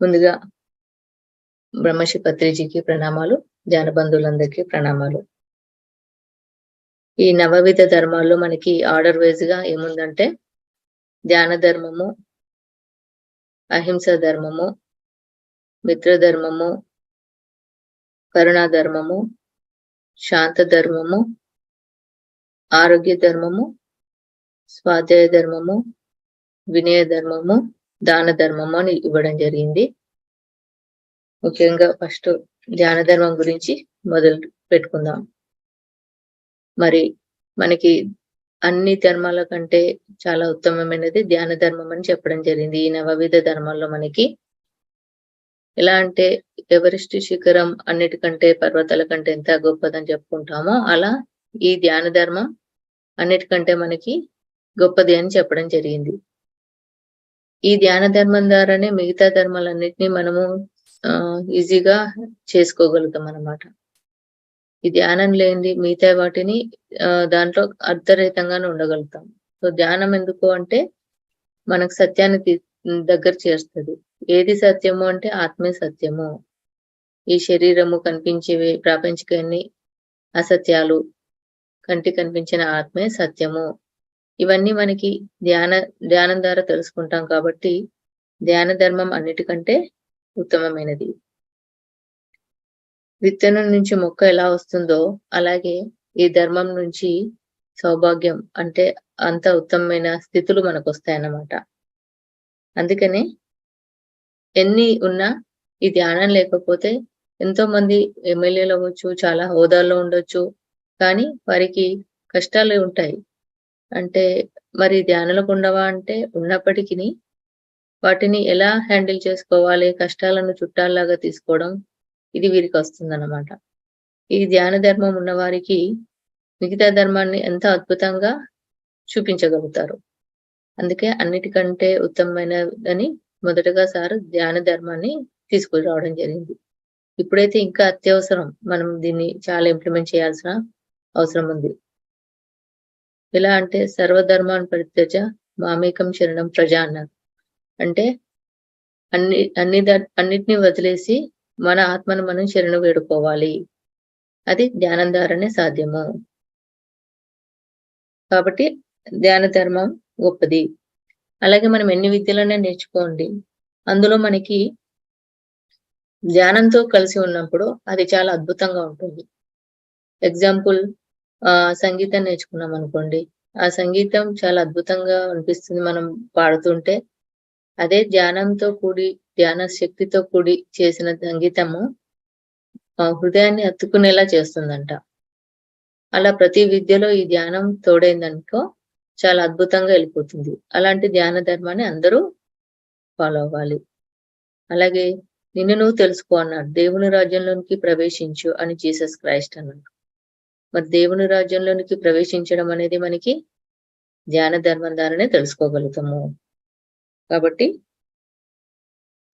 ముందుగా బ్రహ్మశ్రీ పత్రిజీకి ప్రణామాలు. ధ్యాన బంధువులందరికీ ప్రణామాలు. ఈ నవవిధ ధర్మాల్లో మనకి ఆర్డర్ వైజ్ గా ఏముందంటే ధ్యాన ధర్మము, అహింస ధర్మము, మిత్ర ధర్మము, కరుణా ధర్మము, శాంత ధర్మము, ఆరోగ్య ధర్మము, స్వాధ్యాయ ధర్మము, వినయ ధర్మము, దాన ధర్మము అని ఇవ్వడం జరిగింది. ముఖ్యంగా ఫస్ట్ ధ్యాన ధర్మం గురించి మొదలు పెట్టుకుందాం. మరి మనకి అన్ని ధర్మాల కంటే చాలా ఉత్తమమైనది ధ్యాన ధర్మం అని చెప్పడం జరిగింది. ఈ నవవిధ ధర్మాల్లో మనకి ఎలా అంటే ఎవరెస్ట్ శిఖరం అన్నిటికంటే పర్వతాల కంటే ఎంత గొప్పదని చెప్పుకుంటామో అలా ఈ ధ్యాన ధర్మం అన్నిటికంటే మనకి గొప్పది అని చెప్పడం జరిగింది. ఈ ధ్యాన ధర్మం ద్వారానే మిగతా ధర్మాలన్నిటినీ మనము ఈజీగా చేసుకోగలుగుతాం అన్నమాట. ఈ ధ్యానం లేనిది మిగతా వాటిని దాంట్లో అర్థరహితంగానే ఉండగలుగుతాం. సో ధ్యానం ఎందుకు అంటే మనకు సత్యాన్ని దగ్గర చేస్తుంది. ఏది సత్యము అంటే ఆత్మే సత్యము. ఈ శరీరము కనిపించేవి ప్రాపంచికన్ని అసత్యాలు, కంటి కనిపించిన ఆత్మే సత్యము. ఇవన్నీ మనకి ధ్యానం ద్వారా తెలుసుకుంటాం కాబట్టి ధ్యాన ధర్మం అన్నిటికంటే ఉత్తమమైనది. విత్తనం నుంచి మొక్క ఎలా వస్తుందో అలాగే ఈ ధర్మం నుంచి సౌభాగ్యం అంటే అంత ఉత్తమమైన స్థితులు మనకు వస్తాయన్నమాట. అందుకనే ఎన్ని ఉన్నా ఈ ధ్యానం లేకపోతే ఎంతో మంది ఎమ్మెల్యేలు అవ్వచ్చు, చాలా హోదాల్లో ఉండొచ్చు, కానీ వారికి కష్టాలు ఉంటాయి. అంటే మరి ధ్యానాలకు ఉండవా అంటే ఉన్నప్పటికీ వాటిని ఎలా హ్యాండిల్ చేసుకోవాలి, కష్టాలను చుట్టాల్లాగా తీసుకోవడం ఇది వీరికి వస్తుందన్నమాట. ఈ ధ్యాన ధర్మం ఉన్న వారికి మిగతా ధర్మాన్ని ఎంత అద్భుతంగా చూపించగలుగుతారు. అందుకే అన్నిటికంటే ఉత్తమమైనదని మొదటగా సార్ ధ్యాన ధర్మాన్ని తీసుకురావడం జరిగింది. ఇప్పుడైతే ఇంకా అత్యవసరం, మనం దీన్ని చాలా ఇంప్లిమెంట్ చేయాల్సిన అవసరం ఉంది. ఎలా అంటే సర్వధర్మాన్ పరిత్యజ మామేకం శరణం ప్రజ అన్నారు. అంటే అన్నిటిని వదిలేసి మన ఆత్మను మనం శరణు వేడుకోవాలి. అది ధ్యానం ద్వారానే సాధ్యము. కాబట్టి ధ్యాన ధర్మం గొప్పది. అలాగే మనం ఎన్ని విద్యలనే నేర్చుకోండి, అందులో మనకి ధ్యానంతో కలిసి ఉన్నప్పుడు అది చాలా అద్భుతంగా ఉంటుంది. ఎగ్జాంపుల్ సంగీతం నేర్చుకున్నాం అనుకోండి, ఆ సంగీతం చాలా అద్భుతంగా అనిపిస్తుంది మనం పాడుతుంటే. అదే ధ్యానంతో కూడి, ధ్యాన శక్తితో కూడి చేసిన సంగీతము హృదయాన్ని హత్తుకునేలా చేస్తుందంట. అలా ప్రతి విద్యలో ఈ ధ్యానం తోడైందనుకో చాలా అద్భుతంగా వెళ్ళిపోతుంది. అలాంటి ధ్యాన ధర్మాన్ని అందరూ ఫాలో అవ్వాలి. అలాగే నిన్ను నువ్వు తెలుసుకో అన్నాడు. దేవుని రాజ్యంలోనికి ప్రవేశించు అని జీసస్ క్రైస్ట్ అన్నాడు. మరి దేవుని రాజ్యంలోనికి ప్రవేశించడం అనేది మనకి ధ్యాన ధర్మం ద్వారానే తెలుసుకోగలుగుతాము. కాబట్టి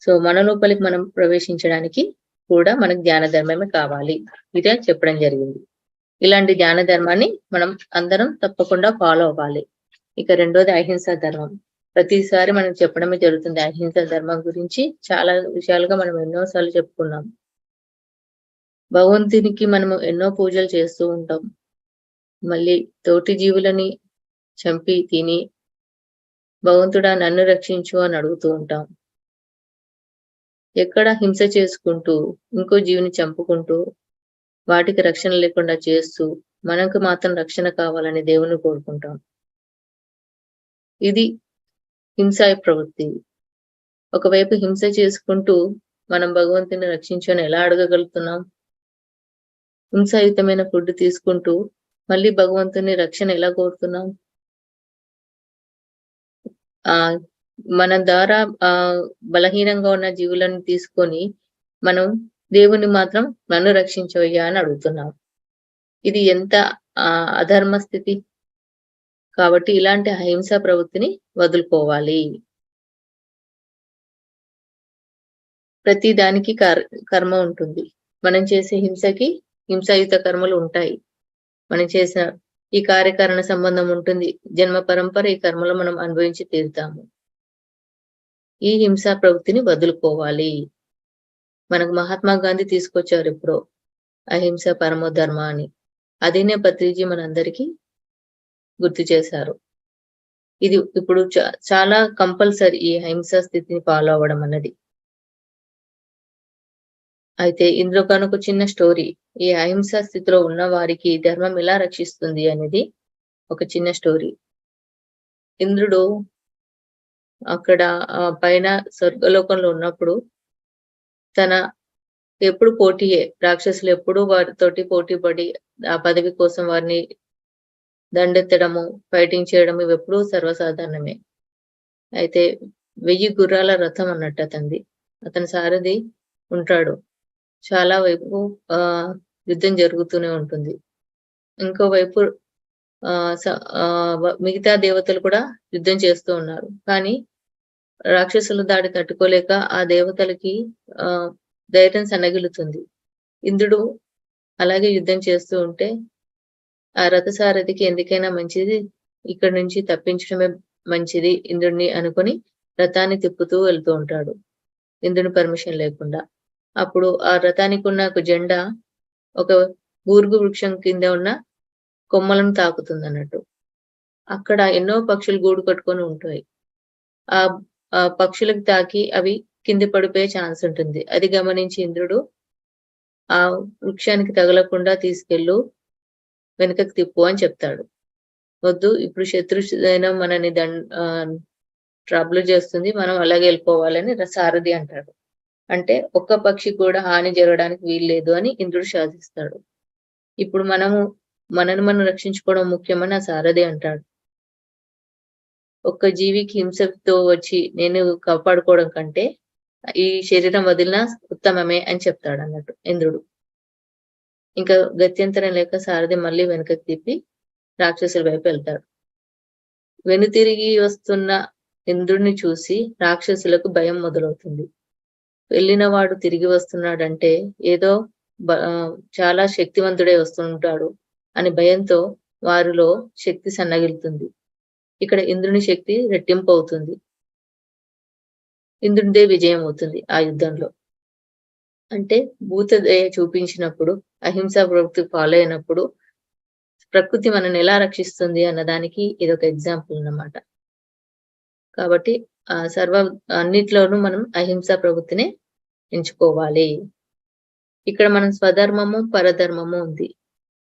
సో మన లోపలికి మనం ప్రవేశించడానికి కూడా మనకు ధ్యాన ధర్మమే కావాలి. ఇదే చెప్పడం జరిగింది. ఇలాంటి ధ్యాన ధర్మాన్ని మనం అందరం తప్పకుండా ఫాలో అవ్వాలి. ఇక రెండోది అహింసా ధర్మం. ప్రతిసారి మనం చెప్పడమే జరుగుతుంది. అహింసా ధర్మం గురించి చాలా విషయాలుగా మనం ఎన్నోసార్లు చెప్పుకున్నాం. భగవంతునికి మనము ఎన్నో పూజలు చేస్తూ ఉంటాం. మళ్ళీ తోటి జీవులని చంపి తిని భగవంతుడా నన్ను రక్షించు అని అడుగుతూ ఉంటాం. ఎక్కడ హింస చేసుకుంటూ, ఇంకో జీవిని చంపుకుంటూ, వాటికి రక్షణ లేకుండా చేస్తూ మనకు మాత్రం రక్షణ కావాలని దేవుని కోరుకుంటాం. ఇది హింసా ప్రవృత్తి. ఒకవైపు హింస చేసుకుంటూ మనం భగవంతుని రక్షించని ఎలా అడగగలుగుతున్నాం? హింసాయుతమైన ఫుడ్ తీసుకుంటూ మళ్ళీ భగవంతుని రక్షణ ఎలా కోరుతున్నాం? మన ద్వారా బలహీనంగా ఉన్న జీవులను తీసుకొని మనం దేవుని మాత్రం నన్ను రక్షించవయ్యా అని అడుగుతున్నాం. ఇది ఎంత అధర్మ స్థితి. కాబట్టి ఇలాంటి అహింసా ప్రవృత్తిని వదులుకోవాలి. ప్రతి దానికి కర్మ ఉంటుంది. మనం చేసే హింసకి హింసాయుత కర్మలు ఉంటాయి. మనం చేసిన ఈ కార్యకారణ సంబంధం ఉంటుంది. జన్మ పరంపర ఈ కర్మలో మనం అనుభవించి తీరుతాము. ఈ హింసా ప్రవృత్తిని వదులుకోవాలి. మనకు మహాత్మా గాంధీ తీసుకొచ్చారు ఎప్పుడో అహింస పరమో ధర్మ అని. అదినే పత్రిజీ మనందరికీ గుర్తు చేశారు. ఇది ఇప్పుడు చాలా కంపల్సరీ ఈ అహింసా స్థితిని ఫాలో అవ్వడం అన్నది. అయితే ఇందులో కనుక చిన్న స్టోరీ, ఈ అహింసా స్థితిలో ఉన్న వారికి ధర్మం ఎలా రక్షిస్తుంది అనేది ఒక చిన్న స్టోరీ. ఇంద్రుడు అక్కడ పైన స్వర్గలోకంలో ఉన్నప్పుడు తన ఎప్పుడు పోటీయే, రాక్షసులు ఎప్పుడు వారితోటి పోటీ పడి ఆ పదవి కోసం వారిని దండెత్తడము, ఫైటింగ్ చేయడం ఇవెప్పుడూ సర్వసాధారణమే. అయితే 1000 గుర్రాల రథం అన్నట్టు అతనిది. అతని సారథి ఉంటాడు. చాలా వైపు యుద్ధం జరుగుతూనే ఉంటుంది. ఇంకోవైపు మిగతా దేవతలు కూడా యుద్ధం చేస్తూ ఉన్నారు. కానీ రాక్షసుల దాడి తట్టుకోలేక ఆ దేవతలకి ధైర్యం సన్నగిల్లుతుంది. ఇంద్రుడు అలాగే యుద్ధం చేస్తూ ఉంటే ఆ రథసారథికి ఎందుకైనా మంచిది ఇక్కడి నుంచి తప్పించడమే మంచిది ఇంద్రుడిని అనుకుని రథాన్ని తిప్పుతూ వెళ్తూ ఉంటాడు, ఇంద్రుని పర్మిషన్ లేకుండా. అప్పుడు ఆ రథానికి ఉన్న ఒక జెండా ఒక బూర్గు వృక్షం కింద ఉన్న కొమ్మలను తాకుతుంది అన్నట్టు. అక్కడ ఎన్నో పక్షులు గూడు కట్టుకొని ఉంటాయి. ఆ పక్షులకు తాకి అవి కింద పడిపోయే ఛాన్స్ ఉంటుంది. అది గమనించి ఇంద్రుడు ఆ వృక్షానికి తగలకుండా తీసుకెళ్ళు, వెనుకకు తిప్పు అని చెప్తాడు. వద్దు, ఇప్పుడు శత్రుదైన మనని ట్రబుల్ చేస్తుంది, మనం అలాగే వెళ్ళిపోవాలని సారథి అంటాడు. అంటే ఒక్క పక్షి కూడా హాని జరగడానికి వీల్లేదు అని ఇంద్రుడు శాసిస్తాడు. ఇప్పుడు మనని మనం రక్షించుకోవడం ముఖ్యమని ఆ సారథి అంటాడు. ఒక్క జీవికి హింసతో వచ్చి నేను కాపాడుకోవడం కంటే ఈ శరీరం వదిలినా ఉత్తమమే అని చెప్తాడు అన్నట్టు ఇంద్రుడు. ఇంకా గత్యంతరం లేక సారథి మళ్ళీ వెనుకకు తిప్పి రాక్షసుల వైపు వెళ్తాడు. వెనుతిరిగి వస్తున్న ఇంద్రుడిని చూసి రాక్షసులకు భయం మొదలవుతుంది. వెళ్ళిన వాడు తిరిగి వస్తున్నాడంటే ఏదో చాలా శక్తివంతుడే వస్తుంటాడు అని భయంతో వారిలో శక్తి సన్నగిలుతుంది. ఇక్కడ ఇంద్రుని శక్తి రెట్టింపు అవుతుంది. ఇంద్రునిదే విజయం అవుతుంది ఆ యుద్ధంలో. అంటే భూతదయ చూపించినప్పుడు, అహింసా ప్రవృత్తి ఫాలో అయినప్పుడు ప్రకృతి మనల్ని ఎలా రక్షిస్తుంది అన్నదానికి ఇదొక ఎగ్జాంపుల్ అన్నమాట. కాబట్టి అన్నిట్లోనూ మనం అహింసా ప్రవృత్తిని ఎంచుకోవాలి. ఇక్కడ మనం స్వధర్మము, పరధర్మము ఉంది.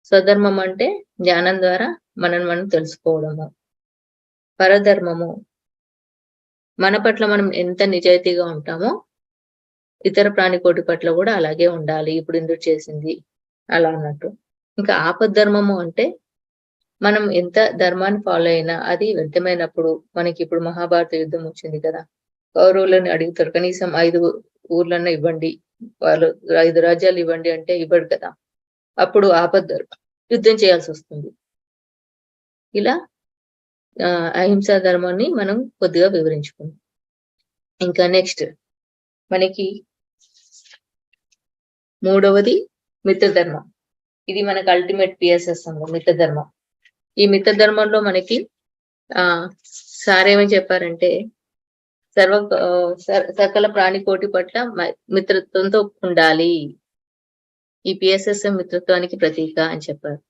స్వధర్మం అంటే జ్ఞానం ద్వారా మనం తెలుసుకోవడము. పరధర్మము మన పట్ల మనం ఎంత నిజాయితీగా ఉంటామో ఇతర ప్రాణికోటి పట్ల కూడా అలాగే ఉండాలి. ఇప్పుడు ఇంద్రుడు చేసింది అలా అన్నట్టు. ఇంకా ఆపద్ధర్మము అంటే మనం ఎంత ధర్మాన్ని ఫాలో అయినా అది వ్యర్థమైనప్పుడు, మనకి ఇప్పుడు మహాభారత యుద్ధం వచ్చింది కదా, కౌరవులని అడుగుతారు కనీసం 5 ఊర్లన్నా ఇవ్వండి, వాళ్ళు 5 రాజ్యాలు ఇవ్వండి అంటే ఇవ్వడు కదా. అప్పుడు ఆపద్ధర్మం, యుద్ధం చేయాల్సి వస్తుంది. ఇలా అహింసా ధర్మాన్ని మనం కొద్దిగా వివరించుకుందాం. ఇంకా నెక్స్ట్ మనకి 3వది మిత్రధర్మం. ఇది మనకు అల్టిమేట్ పిఎస్ఎస్ మిత్రధర్మం. ఈ మిత్రధర్మంలో మనకి సార్ ఏమని చెప్పారంటే సకల ప్రాణికోటి పట్ల మిత్రత్వంతో ఉండాలి. ఈ పిఎస్ఎస్ఎం మిత్రత్వానికి ప్రతీక అని చెప్పారు.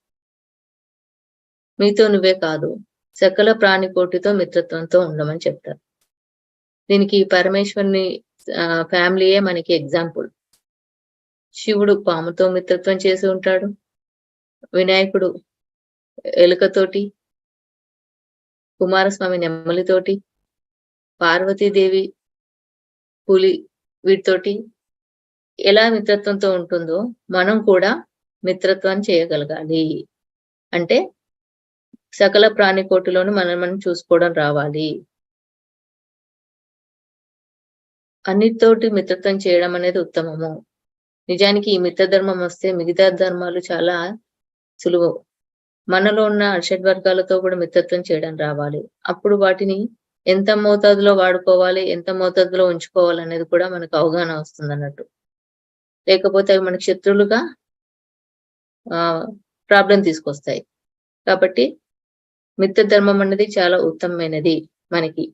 మీతో నువ్వే కాదు, సకల ప్రాణికోటితో మిత్రత్వంతో ఉండమని చెప్తారు. దీనికి పరమేశ్వరుని ఫ్యామిలీయే మనకి ఎగ్జాంపుల్. శివుడు పాముతో మిత్రత్వం చేసి ఉంటాడు, వినాయకుడు ఎలుకతోటి, కుమారస్వామి నెమ్మలితోటి, పార్వతీదేవి పులి, వీటితోటి ఎలా మిత్రత్వంతో ఉంటుందో మనం కూడా మిత్రత్వాన్ని చేయగలగాలి. అంటే సకల ప్రాణికోటిలోను మనం చూసుకోవడం రావాలి. అన్నిటితోటి మిత్రత్వం చేయడం అనేది ఉత్తమము. నిజానికి ఈ మిత్రధర్మం వస్తే మిగతా ధర్మాలు చాలా సులువు. మనలో ఉన్న షడ్వర్గాలతో కూడా మిత్రత్వం చేయడం రావాలి. అప్పుడు వాటిని ఎంత మోతాదులో వాడుకోవాలి, ఎంత మోతాదులో ఉంచుకోవాలి అనేది కూడా మనకు అవగాహన వస్తుంది అన్నట్టు. లేకపోతే అవి మనకి శత్రువులుగా ప్రాబ్లం తీసుకొస్తాయి. కాబట్టి మిత్రధర్మం అనేది చాలా ఉత్తమమైనది మనకి.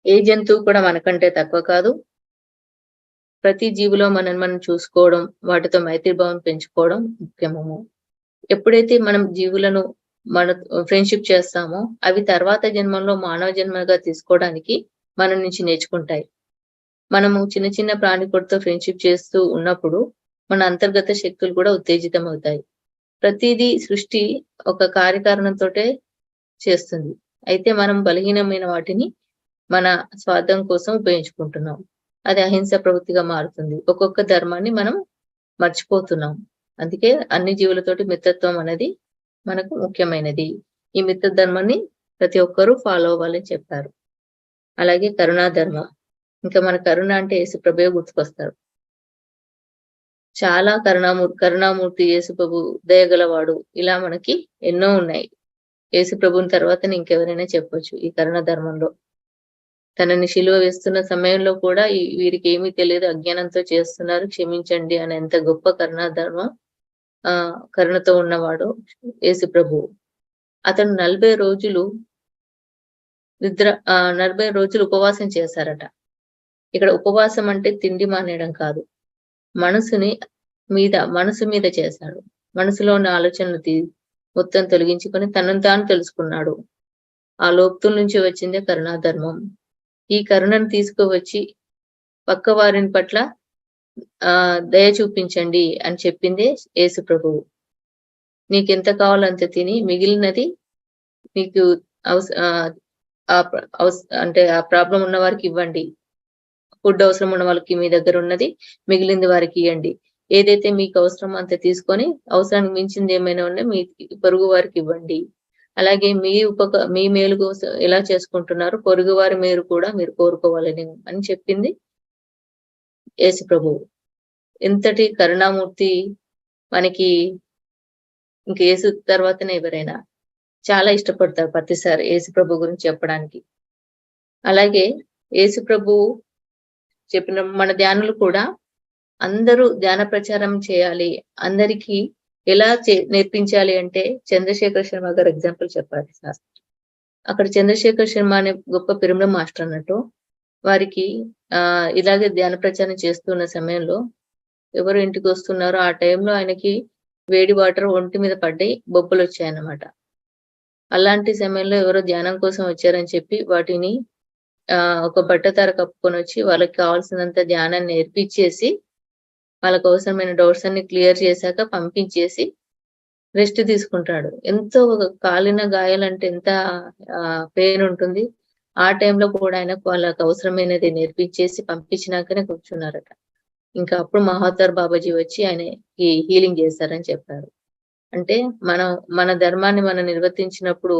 ఏ జంతువు కూడా మనకంటే తక్కువ కాదు. ప్రతి జీవిలో మనల్ని మనం చూసుకోవడం, వాటితో మైత్రీభావం పెంచుకోవడం ముఖ్యము. ఎప్పుడైతే మనం జీవులను మన ఫ్రెండ్‌షిప్ చేస్తామో, అవి తర్వాత జన్మలో మానవ జన్మగా తీసుకోవడానికి మన నుంచి నేర్చుకుంటాయి. మనము చిన్న చిన్న ప్రాణికుడితో ఫ్రెండ్‌షిప్ చేస్తూ ఉన్నప్పుడు, మన అంతర్గత శక్తులు కూడా ఉత్తేజితమవుతాయి. ప్రతీదీ సృష్టి ఒక కార్యకారణంతోటే చేస్తుంది. అయితే మనం బలహీనమైన వాటిని మన స్వార్థం కోసం ఉపయోగించుకుంటున్నాం. అది అహింస ప్రవృత్తిగా మారుతుంది. ఒక్కొక్క ధర్మాన్ని మనం మర్చిపోతున్నాం. అందుకే అన్ని జీవులతోటి మిత్రత్వం అనేది మనకు ముఖ్యమైనది. ఈ మిత్ర ధర్మాన్ని ప్రతి ఒక్కరూ ఫాలో అవ్వాలని చెప్పారు. అలాగే కరుణా ధర్మం. ఇంకా మన కరుణ అంటే యేసుప్రభువే గుర్తుకొస్తారు. చాలా కరుణామూర్తి యేసుప్రభు, దయగలవాడు, ఇలా మనకి ఎన్నో ఉన్నాయి. యేసుప్రభుని తర్వాతనే ఇంకెవరైనా చెప్పొచ్చు ఈ కరుణ ధర్మంలో. తనని సిలువ వేస్తున్న సమయంలో కూడా వీరికి ఏమీ తెలియదు, అజ్ఞానంతో చేస్తున్నారు, క్షమించండి అని ఎంత గొప్ప కరుణా ధర్మం కరుణతో ఉన్నవాడు యేసుప్రభువు. అతను 40 రోజులు 40 రోజులు ఉపవాసం చేశారట. ఇక్కడ ఉపవాసం అంటే తిండి మానేయడం కాదు. మనసు మీద చేశాడు. మనసులో ఉన్న ఆలోచనలు మొత్తం తొలగించుకొని తనను తాను తెలుసుకున్నాడు. ఆ లోక్తుల నుంచి వచ్చిందే కరుణా ధర్మం. ఈ కరుణను తీసుకువచ్చి పక్క వారిని పట్ల దయ చూపించండి అని చెప్పిందే యేసు ప్రభువు. నీకెంత కావాలో అంత తిని మిగిలినది మీకు అంటే ఆ ప్రాబ్లం ఉన్న వారికి ఇవ్వండి. ఫుడ్ అవసరం ఉన్న వాళ్ళకి మీ దగ్గర ఉన్నది మిగిలింది వారికి ఇవ్వండి. ఏదైతే మీకు అవసరమో అంత తీసుకొని అవసరానికి మించింది ఏమైనా ఉన్నా మీ పొరుగు వారికి ఇవ్వండి. అలాగే మీ మేలు కోసం ఎలా చేసుకుంటున్నారు, పొరుగు వారి మేలు కూడా మీరు కోరుకోవాలని అని చెప్పింది యేసు ప్రభువు. ఎంతటి కరుణామూర్తి మనకి ఇంక యేసు తర్వాతనే ఎవరైనా చాలా ఇష్టపడతారు ప్రతిసారి యేసు ప్రభు గురించి చెప్పడానికి. అలాగే యేసు ప్రభువు చెప్పిన మన ధ్యానులు కూడా అందరూ ధ్యాన ప్రచారం చేయాలి, అందరికీ ఎలా నేర్పించాలి అంటే చంద్రశేఖర్ శర్మ గారు ఎగ్జాంపుల్ చెప్పారు సార్. అక్కడ చంద్రశేఖర్ శర్మ అనే గొప్ప పిరమిడ్ మాస్టర్ అన్నట్టు వారికి ఇలాగే ధ్యాన ప్రచారం చేస్తున్న సమయంలో ఎవరు ఇంటికి వస్తున్నారో ఆ టైంలో ఆయనకి వేడి వాటర్ ఒంటి మీద పడ్డాయి, బొబ్బలు వచ్చాయన్నమాట. అలాంటి సమయంలో ఎవరో ధ్యానం కోసం వచ్చారని చెప్పి వాటిని ఒక బట్టతర కప్పుకొని వచ్చి వాళ్ళకి కావాల్సినంత ధ్యానాన్ని నేర్పించేసి వాళ్ళకు అవసరమైన డౌట్స్ అన్ని క్లియర్ చేశాక పంపించేసి రెస్ట్ తీసుకుంటాడు. ఎంతో కాలిన గాయాలంటే ఎంత పెయిన్ ఉంటుంది. ఆ టైంలో కూడా ఆయనకు వాళ్ళకి అవసరమైనది నేర్పించేసి పంపించినాకనే కూర్చున్నారట. ఇంకా అప్పుడు మహావతార్ బాబాజీ వచ్చి ఆయనకి హీలింగ్ చేశారని చెప్పారు. అంటే మన ధర్మాన్ని మనం నిర్వర్తించినప్పుడు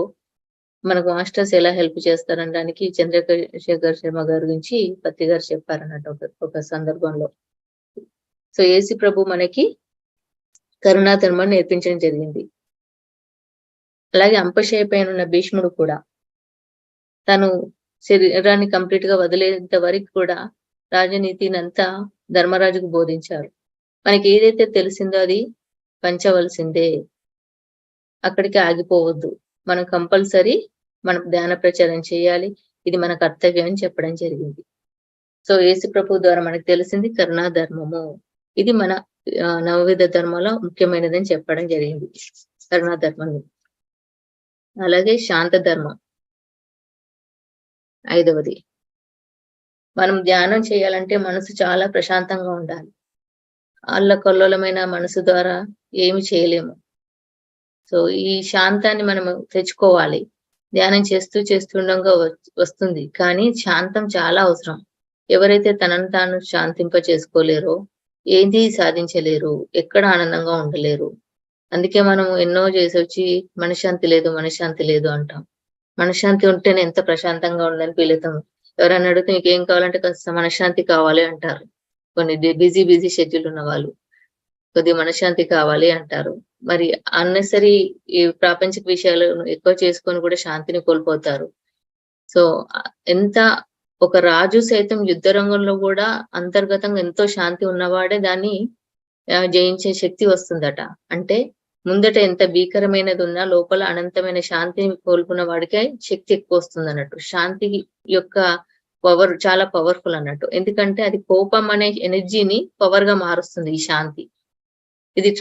మనకు మాస్టర్స్ ఎలా హెల్ప్ చేస్తారనడానికి చంద్రశేఖర్ శర్మ గారి గురించి పత్తి గారు చెప్పారన్నట్టు ఒక సందర్భంలో. సో యేసు ప్రభు మనకి కరుణా ధర్మాన్ని నేర్పించడం జరిగింది. అలాగే అంపశయ పైన ఉన్న భీష్ముడు కూడా తను శరీరాన్ని కంప్లీట్ గా వదిలేంత వరకు కూడా రాజనీతిని అంతా ధర్మరాజుకు బోధించారు. మనకి ఏదైతే తెలిసిందో అది పంచవలసిందే, అక్కడికి ఆగిపోవద్దు. మనం కంపల్సరీ మనం ధ్యాన ప్రచారం చేయాలి, ఇది మన కర్తవ్యం అని చెప్పడం జరిగింది. సో యేసు ప్రభు ద్వారా మనకు తెలిసింది కరుణా ధర్మము. ఇది మన నవవిధ ధర్మంలో ముఖ్యమైనదని చెప్పడం జరిగింది కరుణా ధర్మం. అలాగే శాంత ధర్మం 5వది. మనం ధ్యానం చేయాలంటే మనసు చాలా ప్రశాంతంగా ఉండాలి. అల్లకల్లోలమైన మనసు ద్వారా ఏమి చేయలేము. సో ఈ శాంతాన్ని మనం తెచ్చుకోవాలి. ధ్యానం చేస్తుండగా వస్తుంది, కానీ శాంతం చాలా అవసరం. ఎవరైతే తనను తాను శాంతింప చేసుకోలేరో ఏది సాధించలేరు, ఎక్కడ ఆనందంగా ఉండలేరు. అందుకే మనం ఎన్నో చేసి వచ్చి మనశ్శాంతి లేదు అంటాం. మనశ్శాంతి ఉంటేనే ఎంత ప్రశాంతంగా ఉందని పిలుతాం. ఎవరైనా అడిగితే నీకేం కావాలంటే కాస్త మనశ్శాంతి కావాలి అంటారు. కొన్ని బిజీ షెడ్యూల్ ఉన్న వాళ్ళు కొద్దిగా మనశ్శాంతి కావాలి అంటారు. మరి అన్నెసరీ ఈ ప్రాపంచిక విషయాలు ఎక్కువ చేసుకొని కూడా శాంతిని కోల్పోతారు. సో ఎంత ఒక రాజు సైతం యుద్ధ రంగంలో కూడా అంతర్గతంగా ఎంతో శాంతి ఉన్నవాడే దాన్ని జయించే శక్తి వస్తుందట. అంటే ముందట ఎంత భీకరమైనది ఉన్నా లోపల అనంతమైన శాంతిని కోల్పోయిన వాడికే శక్తి ఎక్కువ వస్తుంది అన్నట్టు. శాంతి యొక్క చాలా పవర్ఫుల్ అన్నట్టు. ఎందుకంటే అది కోపం అనే ఎనర్జీని పవర్ గా మారుస్తుంది ఈ శాంతి. ఇది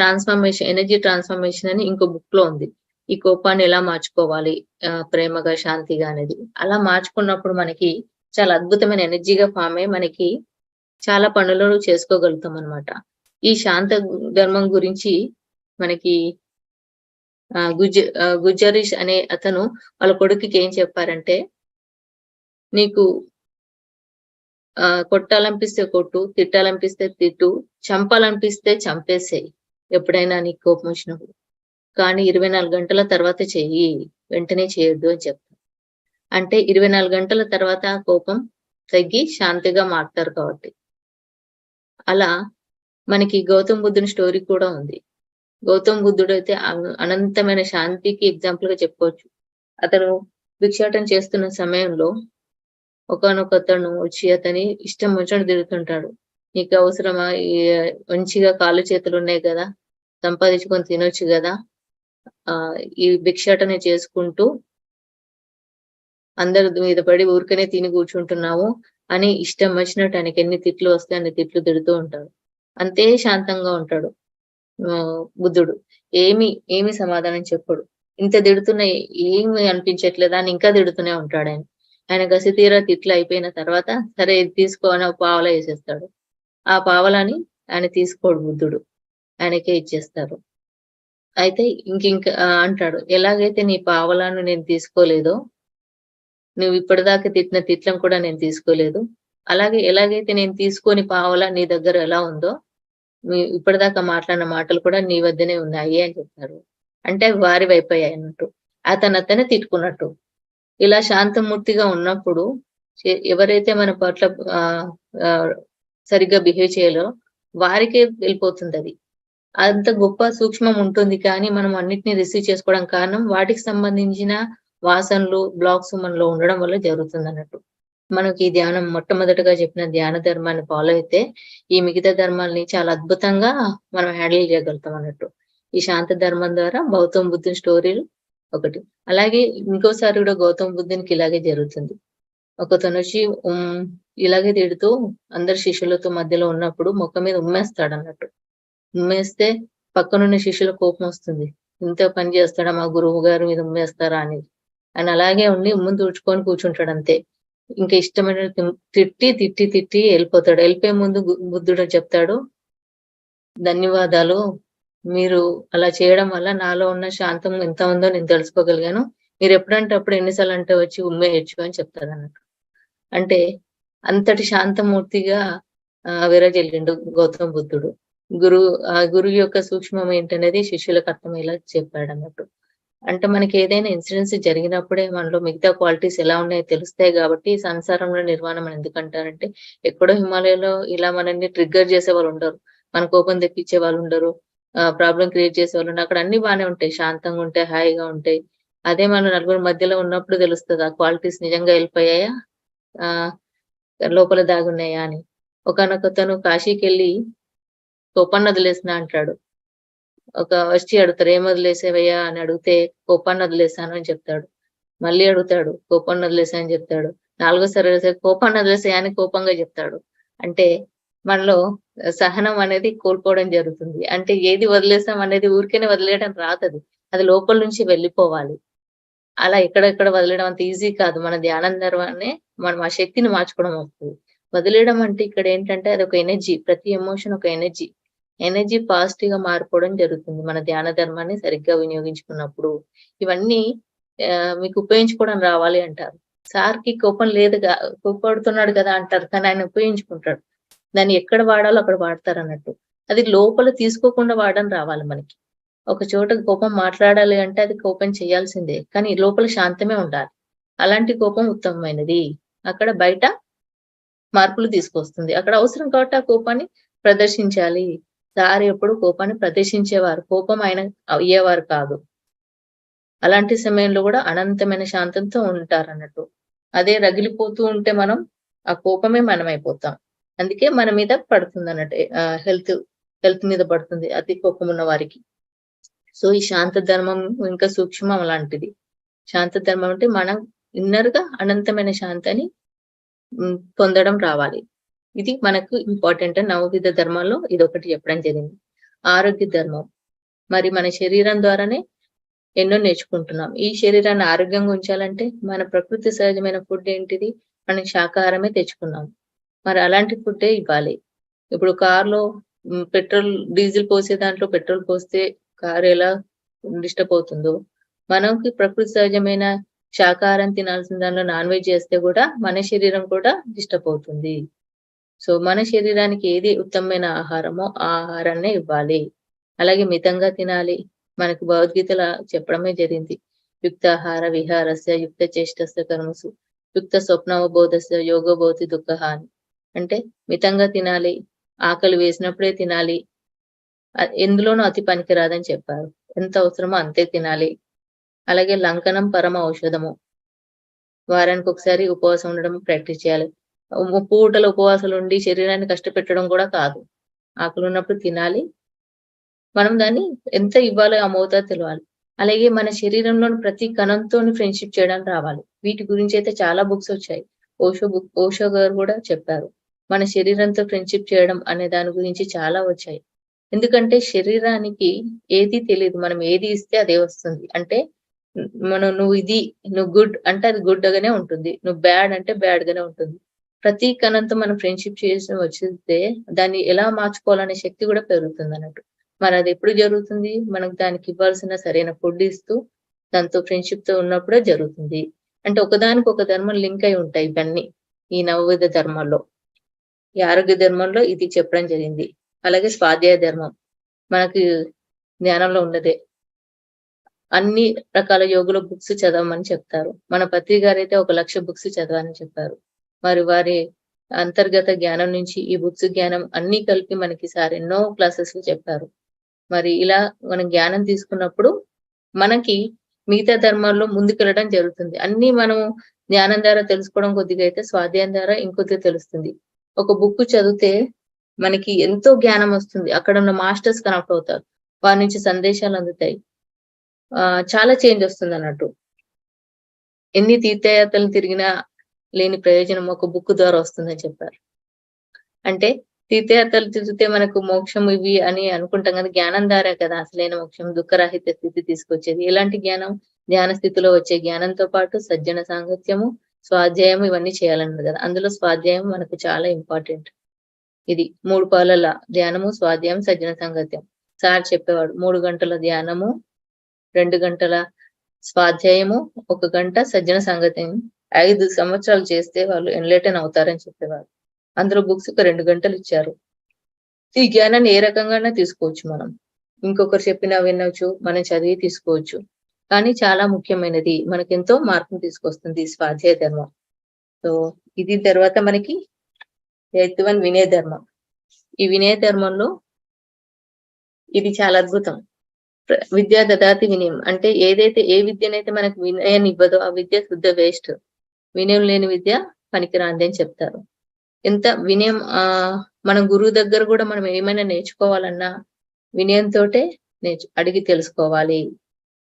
ఎనర్జీ ట్రాన్స్ఫర్మేషన్ అని ఇంకో బుక్ లో ఉంది. ఈ కోపాన్ని ఎలా మార్చుకోవాలి ప్రేమగా, శాంతిగా అనేది. అలా మార్చుకున్నప్పుడు మనకి చాలా అద్భుతమైన ఎనర్జీగా ఫామ్ అయ్యి మనకి చాలా పనులు చేసుకోగలుగుతాం అన్నమాట. ఈ శాంత ధర్మం గురించి మనకి గుజ్జరీష్ అనే అతను వాళ్ళ కొడుకుకి ఏం చెప్పారంటే, నీకు కొట్టాలనిపిస్తే కొట్టు, తిట్టాలనిపిస్తే తిట్టు, చంపాలనిపిస్తే చంపేసేయి ఎప్పుడైనా నీకు కోపం వచ్చినప్పుడు. కానీ 24 గంటల తర్వాత చెయ్యి, వెంటనే చేయొద్దు అని చెప్తారు. అంటే 24 గంటల తర్వాత ఆ కోపం తగ్గి శాంతిగా మారుతారు కాబట్టి. అలా మనకి గౌతమ్ బుద్ధుని స్టోరీ కూడా ఉంది. గౌతమ్ బుద్ధుడైతే అనంతమైన శాంతికి ఎగ్జాంపుల్ గా చెప్పుకోవచ్చు. అతను భిక్షాటన చేస్తున్న సమయంలో ఒకానొకతను వచ్చి అతని ఇష్టం వచ్చినట్టు తిరుగుతుంటాడు. నీకు అవసరమా? మంచిగా కాళ్ళు చేతులు ఉన్నాయి కదా, సంపాదించుకొని తినొచ్చు కదా, ఈ భిక్షాటన చేసుకుంటూ అందరి మీద పడి ఊరికనే తిని కూర్చుంటున్నావు అని ఇష్టం వచ్చినట్టు ఆయనకి ఎన్ని తిట్లు వస్తే అన్ని తిట్లు తిడుతూ ఉంటాడు. అంతే శాంతంగా ఉంటాడు బుద్ధుడు. ఏమి సమాధానం చెప్పడు. ఇంత తిడుతున్నా ఏమి అనిపించట్లేదా అని ఇంకా తిడుతూనే ఉంటాడు ఆయన. ఆయన గసితీరా తిట్లు అయిపోయిన తర్వాత సరే ఇది తీసుకో అని ఒక పావలా వేసేస్తాడు. ఆ పావలాని ఆయన తీసుకోడు బుద్ధుడు, ఆయనకే ఇచ్చేస్తారు. అయితే ఇంకింక అంటాడు, ఎలాగైతే నీ పావలాను నేను తీసుకోలేదో, నువ్వు ఇప్పటిదాకా తిట్టిన తిట్లను కూడా నేను తీసుకోలేదు. అలాగే ఎలాగైతే నేను తీసుకొని పావలా నీ దగ్గర ఎలా ఉందో, ఇప్పటిదాకా మాట్లాడిన మాటలు కూడా నీ వద్దనే ఉన్నాయి అని చెప్తారు. అంటే వారి వైపోయాయి అన్నట్టు. అతనే తిట్టుకున్నట్టు. ఇలా శాంతమూర్తిగా ఉన్నప్పుడు ఎవరైతే మన పట్ల సరిగ్గా బిహేవ్ చేయాలో వారికే వెళ్ళిపోతుందది. అంత గొప్ప సూక్ష్మం ఉంటుంది కానీ మనం అన్నిటిని రిసీవ్ చేసుకోవడం కారణం వాటికి సంబంధించిన వాసనలు, బ్లాక్స్ మనలో ఉండడం వల్ల జరుగుతుందన్నట్టు. మనకి ఈ ధ్యానం మొట్టమొదటగా చెప్పిన ధ్యాన ధర్మాన్ని ఫాలో అయితే ఈ మిగతా ధర్మాల్ని చాలా అద్భుతంగా మనం హ్యాండిల్ చేయగలుగుతాం అన్నట్టు. ఈ శాంత ధర్మం ద్వారా గౌతమ్ బుద్ధుని స్టోరీలు ఒకటి. అలాగే ఇంకోసారి కూడా గౌతమ్ బుద్ధునికి ఇలాగే జరుగుతుంది. ఒకతనొచ్చి ఇలాగే తిడుతూ అందరు శిష్యులతో మధ్యలో ఉన్నప్పుడు ముఖం మీద ఉమ్మేస్తాడన్నట్టు. ఉమ్మేస్తే పక్కనున్న శిష్యులకు కోపం వస్తుంది. ఇంత పని చేస్తాడా మా గురువు గారి మీద ఉమ్మేస్తారా అని. ఆయన అలాగే ఉండి ఉమ్ముని తుడుచుకొని కూర్చుంటాడు అంతే. ఇంకా ఇష్టమైన తిట్టి వెళ్ళిపోతాడు. వెళ్ళిపోయే ముందు బుద్ధుడు చెప్తాడు, ధన్యవాదాలు, మీరు అలా చేయడం వల్ల నాలో ఉన్న శాంతం ఎంత ఉందో నేను తెలుసుకోగలిగాను. మీరు ఎప్పుడంటే అప్పుడు ఎన్నిసార్లు అంటే వచ్చి ఉమ్మేయచ్చు అని చెప్తాడు అన్నట్టు. అంటే అంతటి శాంతమూర్తిగా విరజిల్లిండు గౌతమ బుద్ధుడు. గురువు యొక్క సూక్ష్మం ఏంటనేది శిష్యులకు అర్థమయ్యేలా చెప్పాడు అన్నట్టు. అంటే మనకి ఏదైనా ఇన్సిడెంట్స్ జరిగినప్పుడే మనలో మిగతా క్వాలిటీస్ ఎలా ఉన్నాయో తెలుస్తాయి కాబట్టి సంసారంలో నిర్వాణం అని ఎందుకంటారంటే, ఎక్కడో హిమాలయాలో ఇలా మనల్ని ట్రిగ్గర్ చేసే వాళ్ళు ఉండరు. మన కోపం తెప్పించే వాళ్ళు ఉండరు. ప్రాబ్లం క్రియేట్ చేసే వాళ్ళు ఉండరు. అక్కడ అన్ని బానే ఉంటాయి. శాంతంగా ఉంటాయి, హాయిగా ఉంటాయి. అదే మనం నలుగురు మధ్యలో ఉన్నప్పుడు తెలుస్తది ఆ క్వాలిటీస్ నిజంగా వెళ్ళిపోయాయా, లోపల దాగున్నాయా అని. ఒకానొకతను కాశీకెళ్ళి కోపాన్ని వదిలేసినా అంటాడు. వచ్చి అడుగుతారు, ఏం వదిలేసేవయ్యా అని అడిగితే కోపాన్ని వదిలేసాను అని చెప్తాడు. మళ్ళీ అడుగుతాడు, కోపాన్ని వదిలేసా అని చెప్తాడు. నాలుగోసారి కోపాన్ని వదిలేసాయా అని కోపంగా చెప్తాడు. అంటే మనలో సహనం అనేది కోల్పోవడం జరుగుతుంది. అంటే ఏది వదిలేసాం అనేది ఊరికేనే వదిలేయడం రాదది. అది లోపల నుంచి వెళ్ళిపోవాలి. అలా ఎక్కడెక్కడ వదిలేయడం అంత ఈజీ కాదు. మన ధ్యానం ద్వారానే మనం ఆ శక్తిని మార్చుకోవడం వస్తుంది. వదిలేయడం అంటే ఇక్కడ ఏంటంటే అదొక ఎనర్జీ. ప్రతి ఎమోషన్ ఒక ఎనర్జీ. ఎనర్జీ పాజిటివ్ గా మారిపోవడం జరుగుతుంది. మన ధ్యాన ధర్మాన్ని సరిగ్గా వినియోగించుకున్నప్పుడు. ఇవన్నీ మీకు ఉపయోగించుకోవడం రావాలి అంటారు. సార్‌కి కోపం లేదుగా, కోప్పడుతున్నాడు కదా అంటారు. కానీ ఆయన ఉపయోగించుకుంటాడు. దాన్ని ఎక్కడ వాడాలో అక్కడ వాడతారన్నట్టు. అది లోపల తీసుకోకుండా వాడడం రావాలి మనకి. ఒక చోట కోపం మాట్లాడాలి అంటే అది కోపం చేయాల్సిందే. కానీ లోపల శాంతమే ఉండాలి. అలాంటి కోపం ఉత్తమమైనది. అక్కడ బయట మార్పులు తీసుకొస్తుంది. అక్కడ అవసరం కాబట్టి ఆ కోపాన్ని ప్రదర్శించాలి. సార్ ఎప్పుడు కోపాన్ని ప్రదర్శించేవారు. కోపం ఆయన అయ్యేవారు కాదు. అలాంటి సమయంలో కూడా అనంతమైన శాంతంతో ఉంటారన్నట్టు. అదే రగిలిపోతూ ఉంటే మనం ఆ కోపమే మనమైపోతాం. అందుకే మన మీద పడుతుందన్నట్టు. హెల్త్ మీద పడుతుంది అతి కోపం ఉన్న వారికి. సో ఈ శాంత ధర్మం ఇంకా సూక్ష్మం అలాంటిది. శాంత ధర్మం అంటే మనం ఇన్నర్ గా అనంతమైన శాంతిని పొందడం రావాలి. ఇది మనకు ఇంపార్టెంట్. నవవిధ ధర్మాల్లో ఇదొకటి చెప్పడం జరిగింది. ఆరోగ్య ధర్మం. మరి మన శరీరం ద్వారానే ఎన్నో నేర్చుకుంటున్నాం. ఈ శరీరాన్ని ఆరోగ్యంగా ఉంచాలంటే మన ప్రకృతి సహజమైన ఫుడ్ ఏంటిది? మనం శాకాహారమే తెచ్చుకున్నాం. మరి అలాంటి ఫుడ్డే ఇవ్వాలి. ఇప్పుడు కార్‌లో పెట్రోల్, డీజిల్ పోసే దాంట్లో పెట్రోల్ పోస్తే కార్ ఎలా డిస్టర్బ్ అవుతుందో, మనకి ప్రకృతి సహజమైన శాకాహారం తినాల్సిన దానిలో నాన్ వెజ్ చేస్తే గూడా మన శరీరం కూడా డిస్టర్బ్ అవుతుంది. సో, మన శరీరానికి ఏది ఉత్తమమైన ఆహారమో ఆ ఆహారాన్నే ఇవ్వాలి. అలాగే మితంగా తినాలి. మనకు భగవద్గీతల చెప్పడమే జరిగింది. యుక్తాహార విహారస్య యుక్త చేష్టస్య కర్మసు యుక్త స్వప్నవబోధస్య యోగో భవతి దుఃఖః అని. అంటే మితంగా తినాలి. ఆకలి వేసినప్పుడే తినాలి. ఎందులోనూ అతి పనికిరాదని చెప్పారు. ఎంత అవసరమో అంతే తినాలి. అలాగే లంకనం పరమ ఔషధము. వారానికొకసారి ఉపవాసం ఉండడం ప్రాక్టీస్ చేయాలి. పూటల ఉపవాసాలుండి శరీరాన్ని కష్టపెట్టడం కూడా కాదు. ఆకలున్నప్పుడు తినాలి. మనం దాన్ని ఎంత ఇవ్వాలో ఆ మోతాదు తెలవాలి. అలాగే మన శరీరంలోని ప్రతి కణంతోని ఫ్రెండ్‌షిప్ చేయడానికి రావాలి. వీటి గురించైతే చాలా బుక్స్ వచ్చాయి. ఓషో గారు కూడా చెప్పారు. మన శరీరంతో ఫ్రెండ్‌షిప్ చేయడం అనే దాని గురించి చాలా వచ్చాయి. ఎందుకంటే శరీరానికి ఏది తెలీదు. మనం ఏది ఇస్తే అదే వస్తుంది. అంటే నువ్వు గుడ్ అంటే అది గుడ్ గానే ఉంటుంది. నువ్వు బ్యాడ్ అంటే బ్యాడ్ గానే ఉంటుంది. ప్రతి కణంతో మనం ఫ్రెండ్‌షిప్ చేసి వచ్చితే దాన్ని ఎలా మార్చుకోవాలనే శక్తి కూడా పెరుగుతుందన్నట్టు. మరి అది ఎప్పుడు జరుగుతుంది? మనకు దానికి ఇవ్వాల్సిన సరైన ఫుడ్ ఇస్తూ, దాంతో ఫ్రెండ్‌షిప్‌తో ఉన్నప్పుడే జరుగుతుంది. అంటే ఒకదానికొక ధర్మం లింక్ అయి ఉంటాయి ఇవన్నీ. ఈ నవవిధ ధర్మాల్లో. ఈ ఆరోగ్య ధర్మంలో ఇది చెప్పడం జరిగింది. అలాగే స్వాధ్యాయ ధర్మం. మనకి జ్ఞానంలో ఉన్నదే. అన్ని రకాల యోగుల బుక్స్ చదవమని చెప్తారు. మన పత్రి గారైతే 1,00,000 బుక్స్ చదవని చెప్పారు. మరి వారి అంతర్గత జ్ఞానం నుంచి ఈ బుక్స్ జ్ఞానం అన్నీ కలిపి మనకి సార్ ఎన్నో క్లాసెస్‌లో చెప్పారు. మరి ఇలా మనం జ్ఞానం తీసుకున్నప్పుడు మనకి మిగతా ధర్మాల్లో ముందుకెళ్ళడం జరుగుతుంది. అన్నీ మనం జ్ఞానం ద్వారా తెలుసుకోవడం కొద్దిగా అయితే స్వాధ్యాయం ద్వారా ఇంకొద్దిగా తెలుస్తుంది. ఒక బుక్ చదివితే మనకి ఎంతో జ్ఞానం వస్తుంది. అక్కడున్న మాస్టర్స్ కనెక్ట్ అవుతారు. వారి నుంచి సందేశాలు అందుతాయి. చాలా చేంజ్ వస్తుందన్నట్టు. ఎన్ని తీర్థయాత్రలు తిరిగినా లేని ప్రయోజనం ఒక బుక్ ద్వారా వస్తుందని చెప్పారు. అంటే తీర్థయాత్రలు తిరిగితే మనకు మోక్షం ఇవి అని అనుకుంటాం కదా! జ్ఞానం ద్వారా కదా అసలైన మోక్షం, దుఃఖరహిత స్థితి తీసుకొచ్చేది. ఎలాంటి జ్ఞానం? ధ్యాన స్థితిలో వచ్చే జ్ఞానంతో పాటు సజ్జన సాంగత్యము, స్వాధ్యాయం ఇవన్నీ చేయాలన్నారు కదా! అందులో స్వాధ్యాయం మనకు చాలా ఇంపార్టెంట్. ఇది 3 పాలల ధ్యానము, స్వాధ్యాయం, సజ్జన సాంగత్యం. సార్ చెప్పేవాడు 3 గంటల ధ్యానము, 2 గంటల స్వాధ్యాయము, 1 గంట సజ్జన సాంగత్యం. 5 సంవత్సరాలు చేస్తే వాళ్ళు ఎన్‌లైటన్ అవుతారని చెప్పేవారు. అందులో బుక్స్ ఒక 2 గంటలు ఇచ్చారు. ఈ జ్ఞానాన్ని ఏ రకంగానైనా తీసుకోవచ్చు మనం. ఇంకొకరు చెప్పినా వినొచ్చు, మనం చదివి తీసుకోవచ్చు. కానీ చాలా ముఖ్యమైనది. మనకెంతో మార్పును తీసుకొస్తుంది ఈ స్వాధ్యాయ ధర్మం. సో, ఇది తర్వాత మనకి ఎయిత్ వన్ వినయ ధర్మం. ఈ వినయ ధర్మంలో ఇది చాలా అద్భుతం. విద్యా దదాతి వినయం. అంటే ఏ విద్యనైతే మనకు వినయాన్ని ఇవ్వదో ఆ విద్య శుద్ధ వేస్ట్. వినయం లేని విద్య పనికిరానిది అని చెప్తారు. ఎంత వినయం మన గురువు దగ్గర గూడా మనం ఏమైనా నేర్చుకోవాలన్నా వినయంతోటే అడిగి తెలుసుకోవాలి.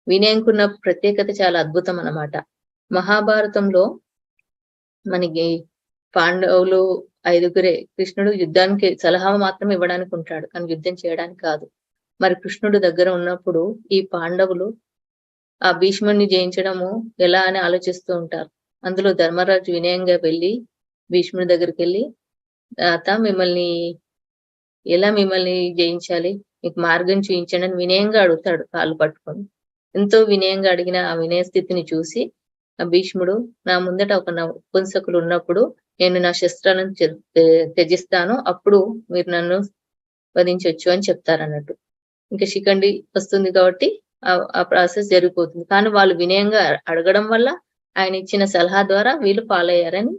వినయంకున్న ప్రత్యేకత చాలా అద్భుతం అన్నమాట. మహాభారతంలో మనకి పాండవులు 5గురే. కృష్ణుడు యుద్ధానికి సలహా మాత్రం ఇవ్వడానికి ఉంటాడు. కానీ యుద్ధం చేయడానికి కాదు. మరి కృష్ణుడు దగ్గర ఉన్నప్పుడు ఈ పాండవులు ఆ భీష్ముడిని జయించడము ఎలా అని ఆలోచిస్తూ ఉంటారు. అందులో ధర్మరాజు వినయంగా వెళ్లి భీష్ముడి దగ్గరికెళ్లి మిమ్మల్ని జయించాలి? మీకు మార్గం చూయించండి అని వినయంగా అడుగుతాడు కాళ్ళు పట్టుకొని. ఎంతో వినయంగా అడిగిన ఆ వినయ స్థితిని చూసి ఆ భీష్ముడు నా ముందట ఒక నపుంసకులు ఉన్నప్పుడు నేను నా శస్త్రాలను త్యజిస్తాను. అప్పుడు మీరు నన్ను వధించొచ్చు అని చెప్తారన్నట్టు. ఇంకా శిఖండి వస్తుంది కాబట్టి ఆ ప్రాసెస్ జరిగిపోతుంది. కానీ వాళ్ళు వినయంగా అడగడం వల్ల ఆయన ఇచ్చిన సలహా ద్వారా వీళ్ళు ఫాలో అయ్యారని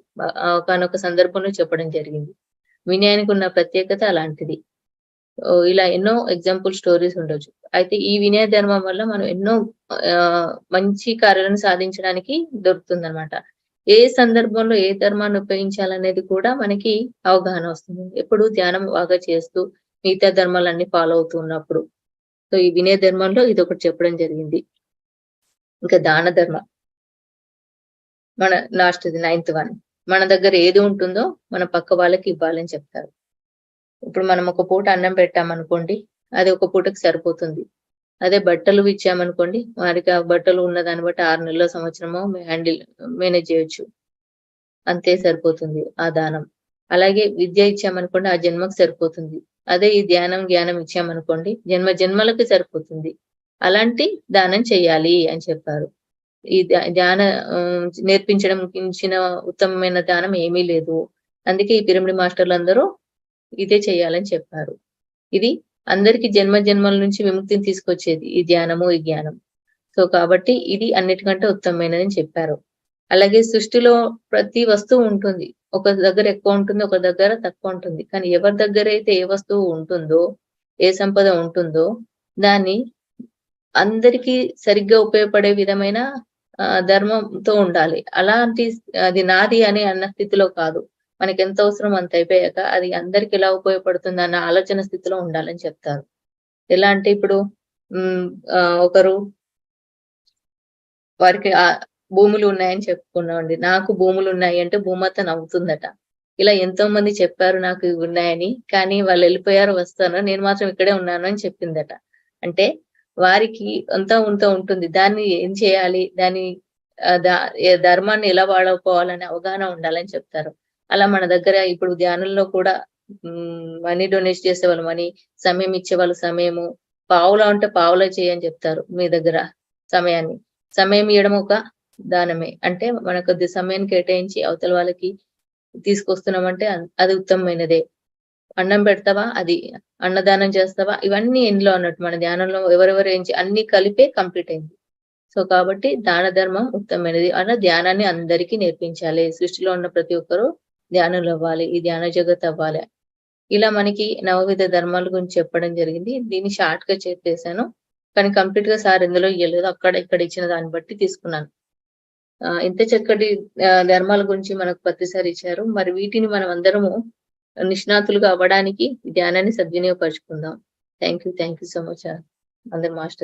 ఒకానొక సందర్భంలో చెప్పడం జరిగింది. వినయానికి ఉన్న ప్రత్యేకత అలాంటిది. ఇలా ఎన్నో ఎగ్జాంపుల్ స్టోరీస్ ఉండొచ్చు. అయితే ఈ వినయ ధర్మం వల్ల మనం ఎన్నో మంచి కార్యాలను సాధించడానికి దొరుకుతుందన్నమాట. ఏ సందర్భంలో ఏ ధర్మాన్ని ఉపయోగించాలనేది కూడా మనకి అవగాహన వస్తుంది. ఎప్పుడు ధ్యానం బాగా చేస్తూ మిగతా ధర్మాలన్నీ ఫాలో అవుతూ ఉన్నప్పుడు. సో, ఈ వినయ ధర్మంలో ఇదొకటి చెప్పడం జరిగింది. ఇంకా దాన ధర్మం. మన లాస్ట్‌ది 9th వన్. మన దగ్గర ఏది ఉంటుందో మన పక్క వాళ్ళకి ఇవ్వాలని చెప్తారు. ఇప్పుడు మనం ఒక పూట అన్నం పెట్టామనుకోండి, అది ఒక పూటకి సరిపోతుంది. అదే బట్టలు ఇచ్చామనుకోండి, వారికి ఆ బట్టలు ఉన్న దాన్ని బట్టి 6 నెల్లో, సంవత్సరమో మేనేజ్ చేయొచ్చు. అంతే సరిపోతుంది ఆ దానం. అలాగే విద్య ఇచ్చామనుకోండి, ఆ జన్మకు సరిపోతుంది. అదే ఈ ధ్యానం, జ్ఞానం ఇచ్చామనుకోండి, జన్మ జన్మలకి సరిపోతుంది. అలాంటి దానం చెయ్యాలి అని చెప్పారు. ఈ ధ్యాన నేర్పించడం మించిన ఉత్తమమైన దానం ఏమీ లేదు. అందుకే ఈ పిరమిడ్ మాస్టర్‌లందరూ ఇదే చేయాలని చెప్పారు. ఇది అందరికి జన్మ జన్మల నుంచి విముక్తిని తీసుకొచ్చేది ఈ ధ్యానము, ఈ జ్ఞానం. సో, కాబట్టి ఇది అన్నిటికంటే ఉత్తమమైనదని చెప్పారు. అలాగే సృష్టిలో ప్రతి వస్తువు ఉంటుంది. ఒక దగ్గర ఎక్కువ ఉంటుంది. ఒక దగ్గర తక్కువ ఉంటుంది. కానీ ఎవరి దగ్గరైతే ఏ వస్తువు ఉంటుందో, ఏ సంపద ఉంటుందో దాన్ని అందరికీ సరిగ్గా ఉపయోగపడే విధమైన ధర్మంతో ఉండాలి. అలాంటి అది నాది అని అన్న స్థితిలో కాదు. మనకెంత అవసరమో అంత అయిపోయాక అది అందరికి ఎలా ఉపయోగపడుతుందన్న ఆలోచన స్థితిలో ఉండాలని చెప్తారు. ఎలా అంటే ఇప్పుడు హ్మ్. ఒకరు వారికి భూములు ఉన్నాయని చెప్పుకున్నామండి. నాకు భూములున్నాయి అంటే భూమాత నవ్వుతుందట. ఇలా ఎంతో మంది చెప్పారు నాకు ఇవి ఉన్నాయని. కానీ వాళ్ళెళ్ళిపోయారు, వస్తారు. నేను మాత్రం ఇక్కడే ఉన్నాను అని చెప్పిందట. అంటే వారికి అంతో ఇంతో ఉంటుంది. దాన్ని ఏం చేయాలి? దాన్ని ధర్మాన్ని ఎలా వాడుకోవాలనే అవగాహన ఉండాలని చెప్తారు. అలా మన దగ్గర ఇప్పుడు ధ్యానంలో కూడా మనీ డొనేట్ చేసేవాళ్ళు మనీ, సమయం ఇచ్చేవాళ్ళు సమయము, పావులా ఉంటే పావులా చెయ్యని చెప్తారు మీ దగ్గర సమయాన్ని. సమయం ఇయ్యడం ఒక దానమే. అంటే మన కొద్ది సమయాన్ని కేటాయించి అవతల వాళ్ళకి తీసుకొస్తున్నామంటే అది ఉత్తమమైనదే. అన్నం పెడతావా? అది. అన్నదానం చేస్తావా? ఇవన్నీ ఇందులో అన్నట్టు. మన ధ్యానంలో ఎవరెవరు అన్నీ కలిపే కంప్లీట్ అయింది. సో, కాబట్టి దాన ధర్మం ఉత్తమమైనది. అలా ధ్యానాన్ని అందరికీ నేర్పించాలి. సృష్టిలో ఉన్న ప్రతి ఒక్కరు ధ్యానులు అవ్వాలి. ఈ ధ్యాన జగత్ అవ్వాలి. ఇలా మనకి నవవిధ ధర్మాల గురించి చెప్పడం జరిగింది. దీన్ని షార్ట్‌గా చెప్పేసాను. కానీ కంప్లీట్‌గా సార్ ఎందులో ఇయ్యలేదు. అక్కడ ఇక్కడ ఇచ్చిన దాన్ని బట్టి తీసుకున్నాను. ఇంత చక్కటి ధర్మాల గురించి మనకు ప్రతిసారి ఇచ్చారు. మరి వీటిని మనం అందరము నిష్ణాతులుగా అవ్వడానికి ధ్యానాన్ని సద్వినియోగపరుచుకుందాం. థాంక్ యూ సో మచ్ అందరు మాస్టర్స్.